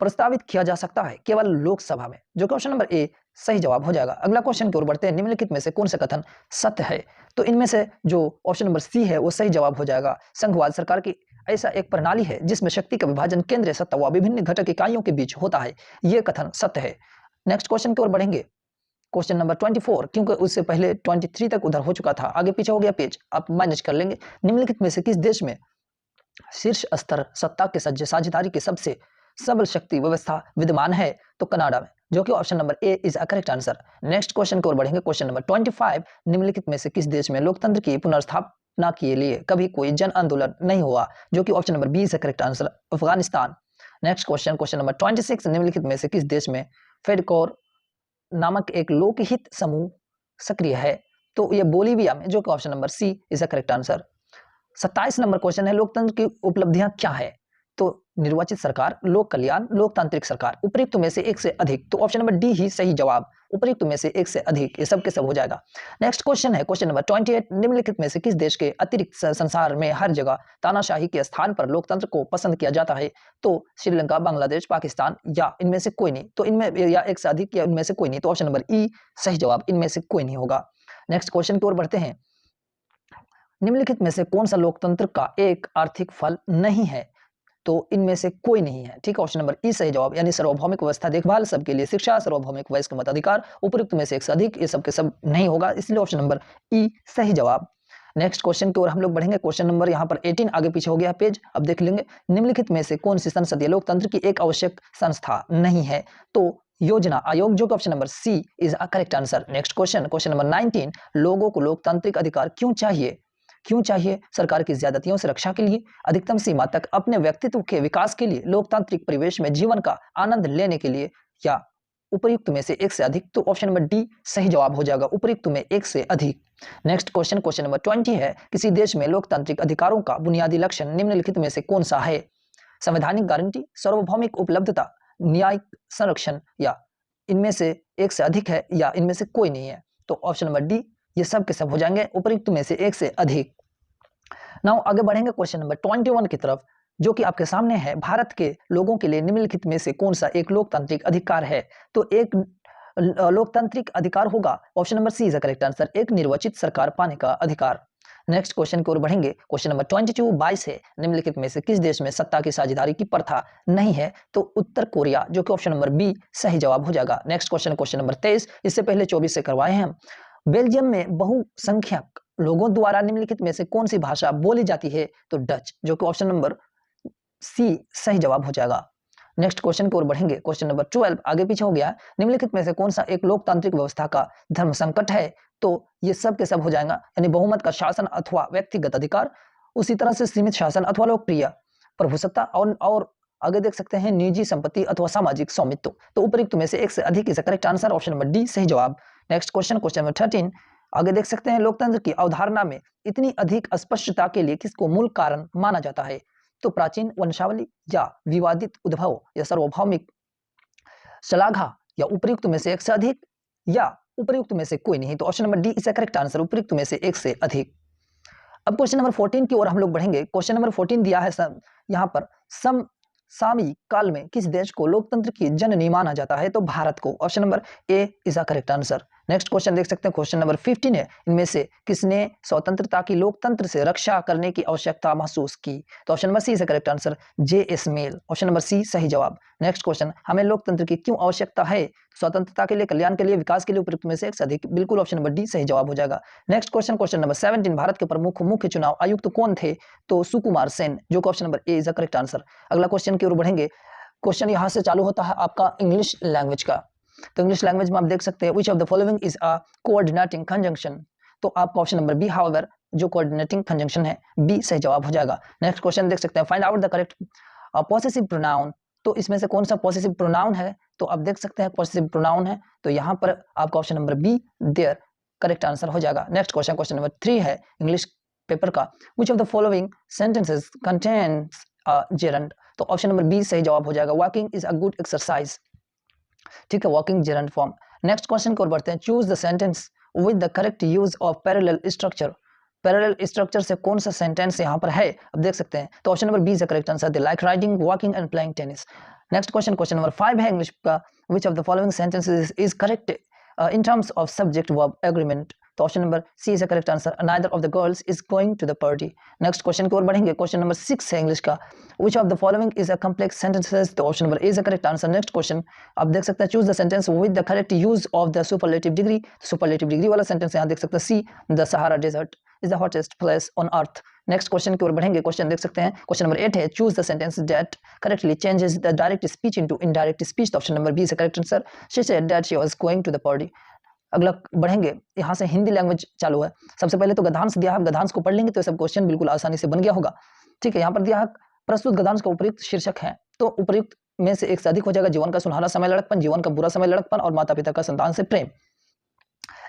प्रस्तावित किया जा सकता है केवल लोकसभा में, जो कि ऑप्शन नंबर ए सही जवाब हो जाएगा। अगला क्वेश्चन की ओर बढ़ते हैं। निम्नलिखित में से कौन सा कथन सत्य है? तो इनमें से जो ऑप्शन नंबर सी है वो सही जवाब हो जाएगा। संघवाद सरकार की ऐसा एक प्रणाली है जिसमें शक्ति का विभाजन केंद्रीय सत्ता व विभिन्न घटक इकाइयों के बीच होता है, यह कथन सत्य है। नेक्स्ट क्वेश्चन की ओर बढ़ेंगे, क्वेश्चन नंबर 24, क्योंकि उससे पहले 23 तक उधर हो चुका था, आगे पीछे हो गया पेज, आप मैनेज कर लेंगे। निम्नलिखित में से किस देश में शीर्ष स्तर सत्ता के साझेदारी की सबसे सबल शक्ति व्यवस्था विद्यमान है? तो कनाडा में, जो कि option number A is a correct answer. Next question की ओर बढ़ेंगे। क्वेश्चन नंबर 25, निम्नलिखित में से किस देश में लोकतंत्र की पुनर्स्थापना के लिए कभी कोई जन आंदोलन नहीं हुआ? जो कि option number B is a correct answer, Afghanistan. Next question, question number 26, निम्नलिखित में से किस देश में फेडकोर नामक एक लोकहित समूह सक्रिय है? तो ये बोलीविया में, जो कि option number C is a correct answer. 27 number question है लोकतंत्र की उपलब्धियां क्या है? तो निर्वाचित सरकार, लोक कल्याण, लोकतांत्रिक सरकार, उपयुक्त में से एक से अधिक, तो ऑप्शन नंबर डी ही सही जवाब, उपयुक्त में से एक से अधिक, ये सब के सब हो जाएगा। नेक्स्ट क्वेश्चन है क्वेश्चन नंबर 28, निम्नलिखित में से किस देश के अतिरिक्त संसार में हर जगह तानाशाही के स्थान पर लोकतंत्र को पसंद किया जाता है? तो श्रीलंका, बांग्लादेश, पाकिस्तान, या इनमें से कोई नहीं? तो इनमें या एक से अधिक या इनमें से कोई नहीं, तो ऑप्शन नंबर ई सही जवाब, इनमें से कोई नहीं होगा। नेक्स्ट क्वेश्चन की ओर बढ़ते हैं। निम्नलिखित में से कौन सा लोकतंत्र का एक आर्थिक फल नहीं है? तो इनमें से कोई नहीं है। ठीक है, ऑप्शन नंबर ई सही जवाब, यानी सार्वभौमिक व्यवस्था, देखभाल, सबके लिए शिक्षा, सार्वभौमिक वयस्क मताधिकार, उपयुक्त में से एक से अधिक, ये सब के सब नहीं होगा, इसलिए ऑप्शन नंबर ई सही जवाब। नेक्स्ट क्वेश्चन की ओर हम लोग बढ़ेंगे। क्वेश्चन नंबर यहाँ पर 18, आगे पीछे हो गया पेज, अब देख लेंगे। निम्नलिखित में से कौन सी संसदीय लोकतंत्र की एक आवश्यक संस्था नहीं है? तो योजना आयोग, जो कि option number C is a correct answer. Next question, question number 19, लोगों को लोकतांत्रिक अधिकार क्यों चाहिए? क्यों चाहिए? सरकार की ज्यादतियों से रक्षा के लिए, अधिकतम सीमा तक अपने व्यक्तित्व के विकास के लिए, लोकतांत्रिक परिवेश में जीवन का आनंद लेने के लिए, या उपयुक्त में से एक से अधिक? तो ऑप्शन नंबर डी सही जवाब हो जाएगा, उपयुक्त में एक से अधिक। नेक्स्ट क्वेश्चन, क्वेश्चन नंबर 20 है किसी देश में लोकतांत्रिक अधिकारों का बुनियादी लक्षण निम्नलिखित में से कौन सा है? संवैधानिक गारंटी, सार्वभौमिक उपलब्धता, न्यायिक संरक्षण, या इनमें से एक से अधिक है, या इनमें से कोई नहीं है? तो ऑप्शन नंबर डी ये सब के सब हो जाएंगे, उपयुक्त में से एक से अधिक। नाउ आगे बढ़ेंगे क्वेश्चन नंबर 21 की तरफ, जो कि आपके सामने है। भारत के लोगों के लिए निम्नलिखित में से कौन सा एक लोकतांत्रिक अधिकार है? तो एक लोकतांत्रिक अधिकार होगा, option number C is the correct answer, एक निर्वाचित सरकार पाने का अधिकार। नेक्स्ट क्वेश्चन की ओर बढ़ेंगे। क्वेश्चन नंबर 22 है निम्नलिखित में से किस देश में सत्ता की साझेदारी की प्रथा नहीं है? तो उत्तर कोरिया, जो कि ऑप्शन नंबर बी सही जवाब हो जाएगा। नेक्स्ट क्वेश्चन, क्वेश्चन नंबर 23, इससे पहले 24 से करवाए हैं हम। बेल्जियम में बहुसंख्यक लोगों द्वारा निम्नलिखित में से कौन सी भाषा बोली जाती है? तो डच, जो कि ऑप्शन नंबर सी सही जवाब हो जाएगा। नेक्स्ट क्वेश्चन की ओर बढ़ेंगे। क्वेश्चन नंबर 12 आगे पीछे हो गया। निम्नलिखित में से कौन सा एक लोकतांत्रिक व्यवस्था का धर्म संकट है? तो ये सब के सब हो जाएगा, यानी बहुमत का शासन अथवा व्यक्तिगत अधिकार, उसी तरह से सीमित शासन अथवा लोकप्रिय प्रभुसत्ता, और आगे देख सकते हैं निजी संपत्ति अथवा सामाजिक स्वामित्व। तो उपयुक्त में से एक से अधिक is correct answer, option number D सही जवाब। नेक्स्ट क्वेश्चन, क्वेश्चन नंबर 13 आगे देख सकते हैं। लोकतंत्र की अवधारणा में इतनी अधिक अस्पष्टता के लिए किसको मूल कारण माना जाता है? तो प्राचीन वंशावली, या विवादित उद्भव, या सार्वभौमिक श्लाघा, या उपयुक्त में से एक से अधिक, या उपयुक्त में से कोई नहीं? तो option number D is correct answer, उपयुक्त में से एक से अधिक। अब क्वेश्चन नंबर 14 की ओर हम लोग बढ़ेंगे। क्वेश्चन नंबर 14 दिया है यहाँ पर समसामयिक काल में किस देश को लोकतंत्र की जननी माना जाता है? तो भारत को। Option number A is the correct answer. Next question देख सकते हैं, क्वेश्चन नंबर 15 है, इनमें से किसने स्वतंत्रता की लोकतंत्र से रक्षा करने की आवश्यकता महसूस की? तो option number C is the correct answer, J S. Mill. Option number C सही जवाब। नेक्स्ट क्वेश्चन, हमें लोकतंत्र की क्यों आवश्यकता है? स्वतंत्रता के लिए, कल्याण के लिए, विकास के लिए, उपयुक्त में से एक से अधिक। बिल्कुल ऑप्शन नंबर डी सही जवाब हो जाएगा। Next question, question number 17, Bharat के प्रमुख मुख्य चुनाव आयुक्त कौन थे? तो सुकुमार सेन, जो कि option number A is the correct answer. अगला क्वेश्चन की ओर बढ़ेंगे। क्वेश्चन यहाँ से चालू होता है आपका इंग्लिश लैंग्वेज का। तो इंग्लिश लैंग्वेज में आप देख सकते हैं, विच of the following is a coordinating conjunction? तो आपका ऑप्शन नंबर बी हाउएवर, जो कोऑर्डिनेटिंग कंजंक्शन है, बी सही जवाब हो जाएगा। नेक्स्ट क्वेश्चन देख सकते हैं, find out the correct possessive pronoun. तो इसमें से कौन सा पॉसेसिव प्रोनाउन है? तो आप देख सकते हैं पॉसेसिव प्रोनाउन है, तो यहाँ पर आपका option number B there correct answer हो जाएगा। नेक्स्ट क्वेश्चन, क्वेश्चन नंबर 3 है इंग्लिश पेपर का, which of the following sentences contains gerund? तो ऑप्शन नंबर बी सही जवाब हो जाएगा, walking is a good exercise. ठीक है, walking gerund form. Next question की ओर बढ़ते हैं, choose the sentence with the correct use of parallel structure. Parallel structure से कौन सा सेंटेंस यहाँ पर है, अब देख सकते हैं। तो option number B is the correct answer, they like riding, walking and playing tennis. Next question, question number 5 है इंग्लिश का, which of the following sentences is correct in terms of subject verb agreement? तो option number C is the correct answer, neither of the girls is going to the party. Next question की ओर बढ़ेंगे। Question number 6 है English का, which of the following is a complex sentences? तो option number A is the correct answer. Next question, आप देख सकते हैं, choose the sentence with the correct use of the superlative degree. Superlative degree वाला sentence यहाँ देख सकते हैं, see the Sahara desert is the hottest place on earth. Next question की ओर बढ़ेंगे। क्वेश्चन देख सकते हैं, क्वेश्चन नंबर 8 है, choose the sentence that correctly changes the direct speech into indirect speech. तो option number B is the correct answer, she said that she was going to the party. अगला बढ़ेंगे, यहाँ से Hindi language चालू है। सबसे पहले तो गद्यांश दिया है, गद्यांश को पढ़ लेंगे तो सब क्वेश्चन बिल्कुल आसानी से बन गया होगा। ठीक है, यहाँ पर दिया है, प्रस्तुत गद्यांश का उपयुक्त शीर्षक है, तो उपयुक्त में से एक से अधिक हो जाएगा, जीवन का सुनहरा समय लड़कपन, जीवन का बुरा समय लड़कपन, और माता पिता का संतान से प्रेम।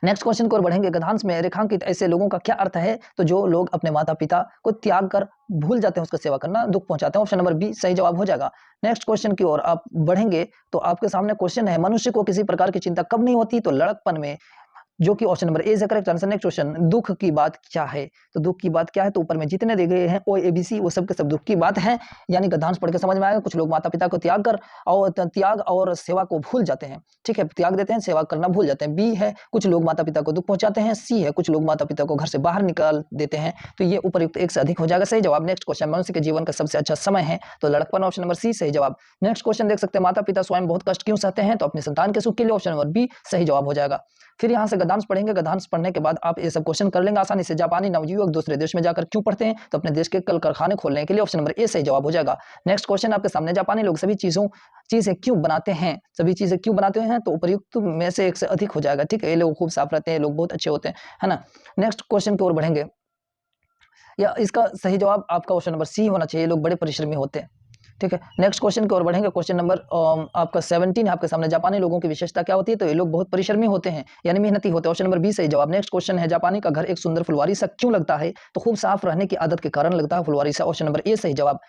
नेक्स्ट क्वेश्चन की ओर बढ़ेंगे। गद्यांश में रेखांकित ऐसे लोगों का क्या अर्थ है? तो जो लोग अपने माता पिता को त्याग कर भूल जाते हैं उसका सेवा करना, दुख पहुंचाते हैं। ऑप्शन नंबर बी सही जवाब हो जाएगा। नेक्स्ट क्वेश्चन की ओर आप बढ़ेंगे तो आपके सामने क्वेश्चन है, मनुष्य को किसी प्रकार की चिंता कब नहीं होती? तो लड़कपन में, जो कि option number A is the correct answer. Next question, दुख की बात क्या है? तो दुख की बात क्या है? तो ऊपर में जितने दिए गए हैं ओ ए बी सी, वो सब के सब दुख की बात है, यानी गद्यांश पढ़ के समझ में आएगा। कुछ लोग माता पिता को त्याग और सेवा को भूल जाते हैं। ठीक है, त्याग देते हैं, सेवा करना भूल जाते हैं। बी है, कुछ लोग माता पिता को दुख पहुंचाते हैं। सी है, कुछ लोग माता पिता को घर से बाहर निकाल देते हैं। तो ये उपयुक्त एक से अधिक हो जाएगा, सही जवाब। नेक्स्ट क्वेश्चन, मनुष्य के जीवन का सबसे अच्छा समय है? तो लड़कपन, ऑप्शन नंबर सी सही जवाब। नेक्स्ट क्वेश्चन देख सकते हैं, माता पिता स्वयं बहुत कष्ट क्यों सहते हैं? तो अपने संतान के सुख के लिए, ऑप्शन नंबर बी सही जवाब हो जाएगा। फिर यहाँ से गद्यांश पढ़ेंगे, गद्यांश पढ़ने के बाद आप ये सब क्वेश्चन कर लेंगे आसानी से। जापानी नवयुवक दूसरे देश में जाकर क्यों पढ़ते हैं? तो अपने देश के कल कारखाने खोलने के लिए, ऑप्शन नंबर ए सही जवाब हो जाएगा। नेक्स्ट क्वेश्चन आपके सामने, जापानी लोग सभी चीजें क्यों बनाते हैं? सभी चीजें क्यों बनाते हैं? तो उपयुक्त में से एक से अधिक हो जाएगा। ठीक है, ये लोग खूब साफ रहते हैं, लोग बहुत अच्छे होते हैं, है ना। नेक्स्ट क्वेश्चन की ओर बढ़ेंगे, या इसका सही जवाब आपका ऑप्शन नंबर सी होना चाहिए, लोग बड़े परिश्रमी होते हैं। ठीक है, नेक्स्ट क्वेश्चन की ओर बढ़ेंगे। क्वेश्चन नंबर आपका 17 है आपके सामने, जापानी लोगों की विशेषता क्या होती है? तो ये लोग बहुत परिश्रमी होते हैं, यानी मेहनती होते हैं। ऑप्शन नंबर बी सही जवाब। नेक्स्ट क्वेश्चन है, जापानी का घर एक सुंदर फुलवारी सा क्यों लगता है? तो खूब साफ रहने की आदत के कारण लगता है फुलवारी सा, ऑप्शन नंबर ए सही जवाब।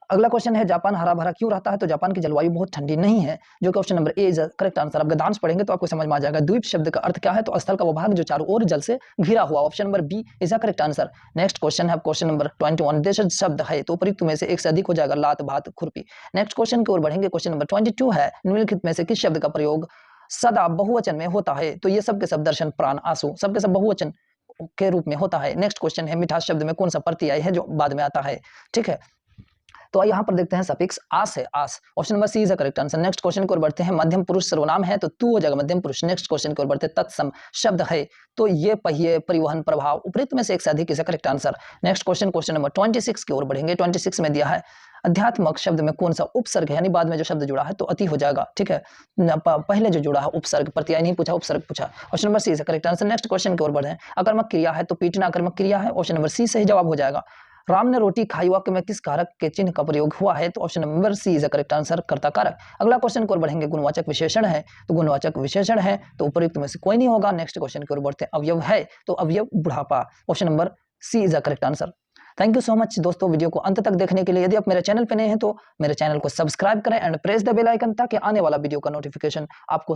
अगला क्वेश्चन है, जापान हरा भरा क्यों रहता है? तो जापान की जलवायु बहुत ठंडी नहीं है, जो कि option number A is correct answer. अब गद्यांश पढ़ेंगे तो आपको समझ में आ जाएगा। द्वीप शब्द का अर्थ क्या है? तो स्थल का वो भाग जो चारों ओर जल से घिरा हुआ, option number B is the correct answer. Next question है क्वेश्चन नंबर 21, देशज शब्द है? तो उपयुक्त में से एक से अधिक हो जाएगा, लात भात खुरपी। नेक्स्ट क्वेश्चन की ओर बढ़ेंगे। क्वेश्चन नंबर 22 है, निम्नलिखित में से किस शब्द का प्रयोग सदा बहुवचन में होता है? तो ये सब के सब दर्शन, प्राण, आंसू, सबके सब बहुवचन के रूप में होता है। नेक्स्ट क्वेश्चन है, मिठास शब्द में कौन सा प्रत्यय है जो बाद में आता है? ठीक है, तो यहाँ पर देखते हैं सफिक्स आस है, आस, option number C is the correct answer. Next question की ओर बढ़ते हैं, मध्यम पुरुष सर्वनाम है? तो तू हो जाएगा मध्यम पुरुष। नेक्स्ट क्वेश्चन की ओर बढ़ते हैं, तत्सम शब्द है? तो ये पहिए, परिवहन, प्रभाव, उपयुक्त में से एक से अधिक is the correct answer. Next question, question number 26 की ओर बढ़ेंगे। 26 में दिया है, अध्यात्मक शब्द में कौन सा उपसर्ग है? यानी बाद में जो शब्द जुड़ा है तो अति हो जाएगा। ठीक है, पहले जो जुड़ा है उपसर्ग, प्रत्यय नहीं पूछा, उपसर्ग पूछा, option number C is the correct answer. Next question की ओर बढ़े, अकर्मक क्रिया है? तो पीटना अकर्मक क्रिया है, ऑप्शन नंबर सी सही जवाब हो जाएगा। राम ने रोटी खाई वाक्य में किस कारक के चिन्ह का प्रयोग हुआ है? तो option number C is the correct answer, कर्ता कारक। अगला क्वेश्चन की ओर बढ़ेंगे, गुणवाचक विशेषण है? तो गुणवाचक विशेषण है तो उपयुक्त में से कोई नहीं होगा। नेक्स्ट क्वेश्चन की ओर बढ़ते हैं, अवयव है? तो अवयव बुढ़ापा, option number C is the correct answer. Thank you so much दोस्तों वीडियो को अंत तक देखने के लिए। यदि आप मेरे चैनल पे नए हैं तो मेरे चैनल को सब्सक्राइब करें and press the bell icon, ताकि आने वाला वीडियो का नोटिफिकेशन आपको